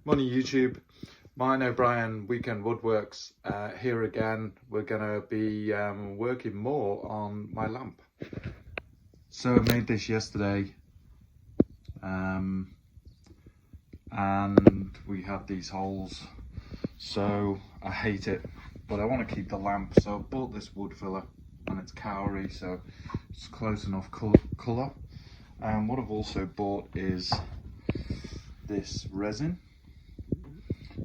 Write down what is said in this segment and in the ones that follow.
Morning YouTube, mine O'Brien Weekend Woodworks here again. We're going to be working more on my lamp. So I made this yesterday and we had these holes, so I hate it, but I want to keep the lamp, so I bought this wood filler and it's Kauri, so it's close enough colour. And what I've also bought is this resin,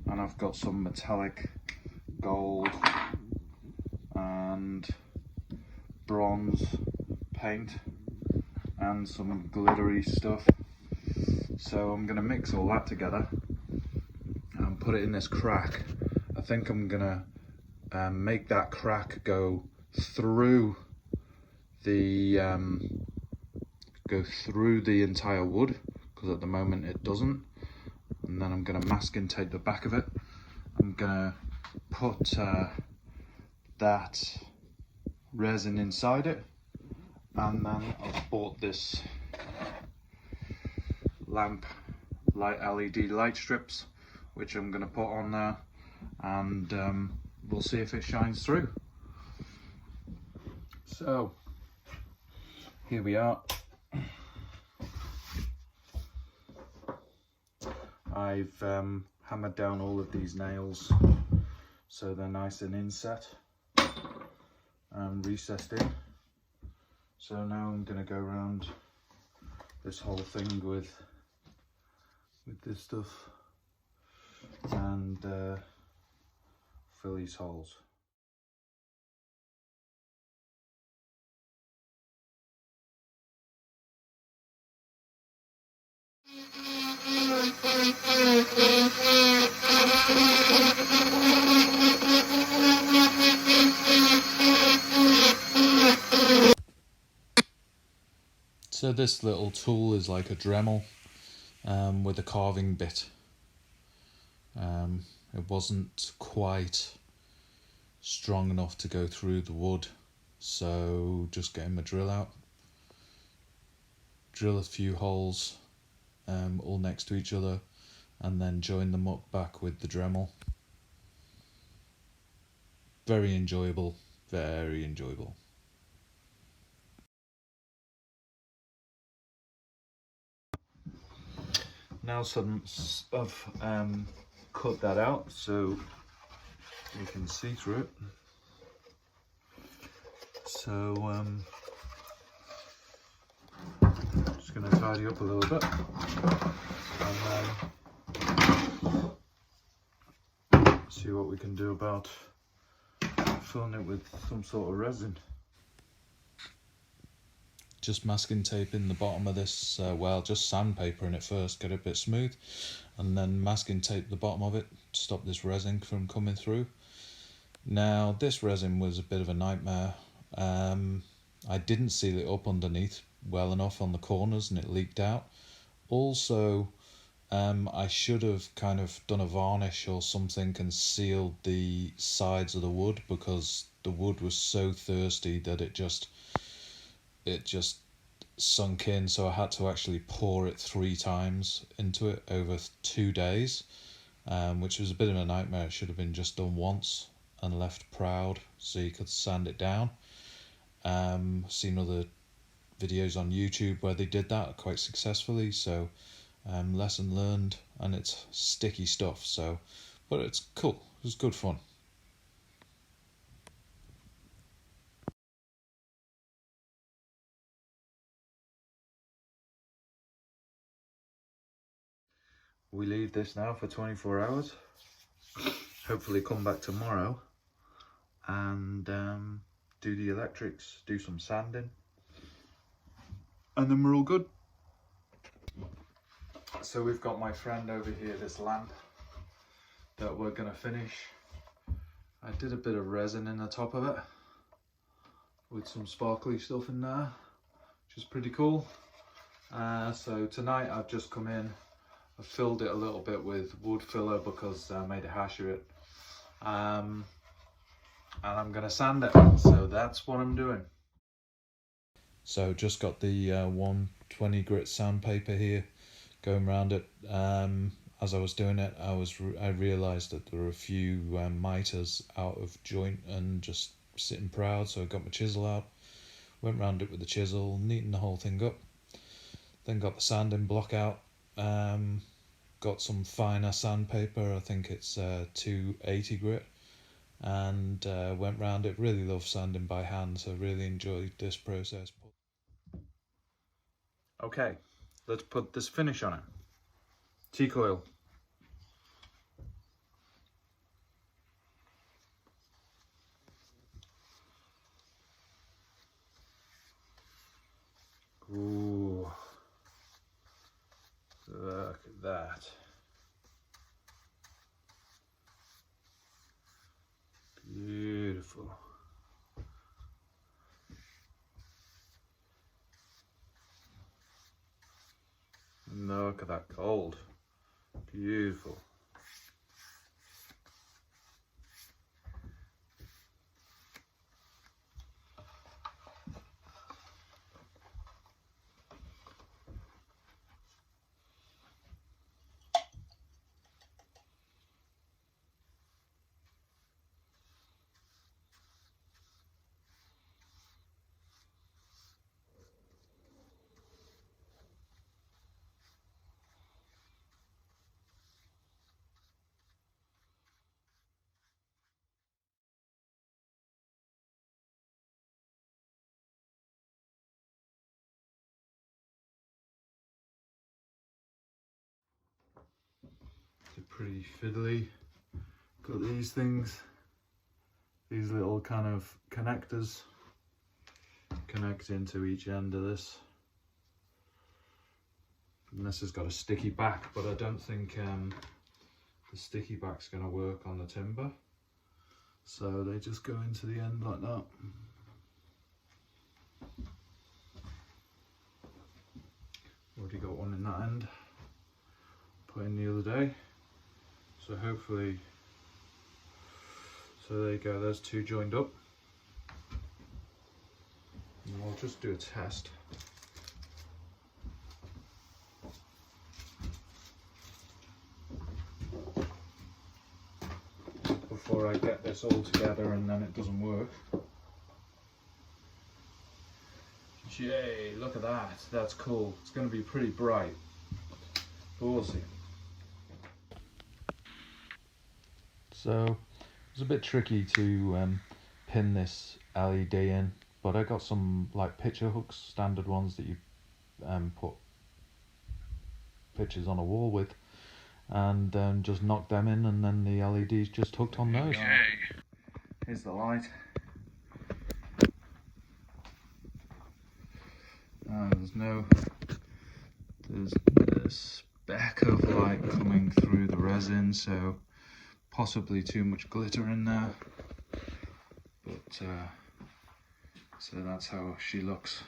and I've got some metallic gold and bronze paint and some glittery stuff. So I'm going to mix all that together and put it in this crack. I think I'm going to make that crack go through the entire wood, because at the moment it doesn't. And then I'm going to masking tape the back of it. I'm going to put that resin inside it, and then I've bought this lamp LED light strips, which I'm going to put on there, and we'll see if it shines through. So here we are. I've hammered down all of these nails so they're nice and inset and recessed in. So now I'm going to go around this whole thing with this stuff and fill these holes. So this little tool is like a Dremel with a carving bit. It wasn't quite strong enough to go through the wood, so just getting my drill out, drill a few holes all next to each other, and then join them up back with the Dremel. Very enjoyable, very enjoyable. Now I've cut that out so you can see through it. So just going to tidy up a little bit, and then see what we can do about filling it with some sort of resin. Just masking taping the bottom of this, well, just sandpapering it first, get it a bit smooth, and then masking tape the bottom of it to stop this resin from coming through. Now this resin was a bit of a nightmare. I didn't seal it up underneath well enough on the corners and it leaked out. Also, I should have kind of done a varnish or something and sealed the sides of the wood, because the wood was so thirsty that it just sunk in, so I had to actually pour it 3 times into it over 2 days, which was a bit of a nightmare. It should have been just done once and left proud so you could sand it down. Seen other videos on YouTube where they did that quite successfully, so lesson learned, and it's sticky stuff, so but it's cool, it was good fun. We leave this now for 24 hours, hopefully come back tomorrow and do the electrics, do some sanding, and then we're all good. So we've got my friend over here, this lamp that we're going to finish. I did a bit of resin in the top of it with some sparkly stuff in there, which is pretty cool. So tonight I've just come in, I filled it a little bit with wood filler because I made a hash of it, and I'm going to sand it, so that's what I'm doing. So just got the 120 grit sandpaper here, going around it. as I was doing it, I realised that there were a few miters out of joint and just sitting proud, so I got my chisel out, went round it with the chisel, neatened the whole thing up, then got the sanding block out, got some finer sandpaper, I think it's 280 grit, and went round it. Really love sanding by hand, so really enjoyed this process. Okay, let's put this finish on it. Teak oil. Ooh, look at that. Beautiful. And look at that gold. Beautiful. They're pretty fiddly. Got these things, these little kind of connectors connect into each end of this. And this has got a sticky back, but I don't think the sticky back's going to work on the timber. So they just go into the end like that. Already got one in that end, put in the other day. So hopefully, so there you go, there's two joined up. And I'll just do a test. Before I get this all together and then it doesn't work. Yay, look at that, that's cool. It's going to be pretty bright. But we'll see. So it's a bit tricky to pin this LED in, but I got some like picture hooks, standard ones that you put pictures on a wall with, and just knock them in, and then the LED's just hooked on those. Okay, here's the light. There's a speck of light coming through the resin, so possibly too much glitter in there, but so that's how she looks.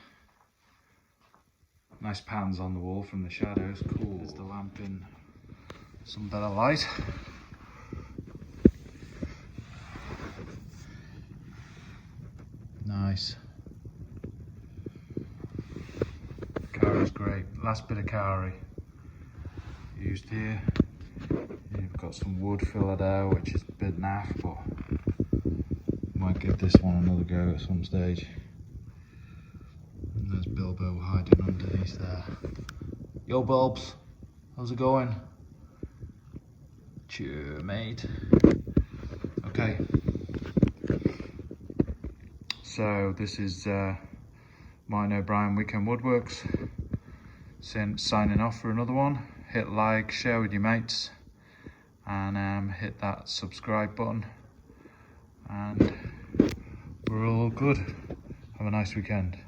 Nice pans on the wall from the shadows, cool. There's the lamp in some better light. Nice. Kauri's great. Last bit of Kauri used here. You've got some wood filler there, which is a bit naff, but might give this one another go at some stage. And there's Bilbo hiding underneath there. Yo Bulbs, how's it going? Cheer, mate. Okay. So this is Martin O'Brien Weekend Woodworks signing off for another one. Hit like, share with your mates, and hit that subscribe button, and we're all good. Have a nice weekend.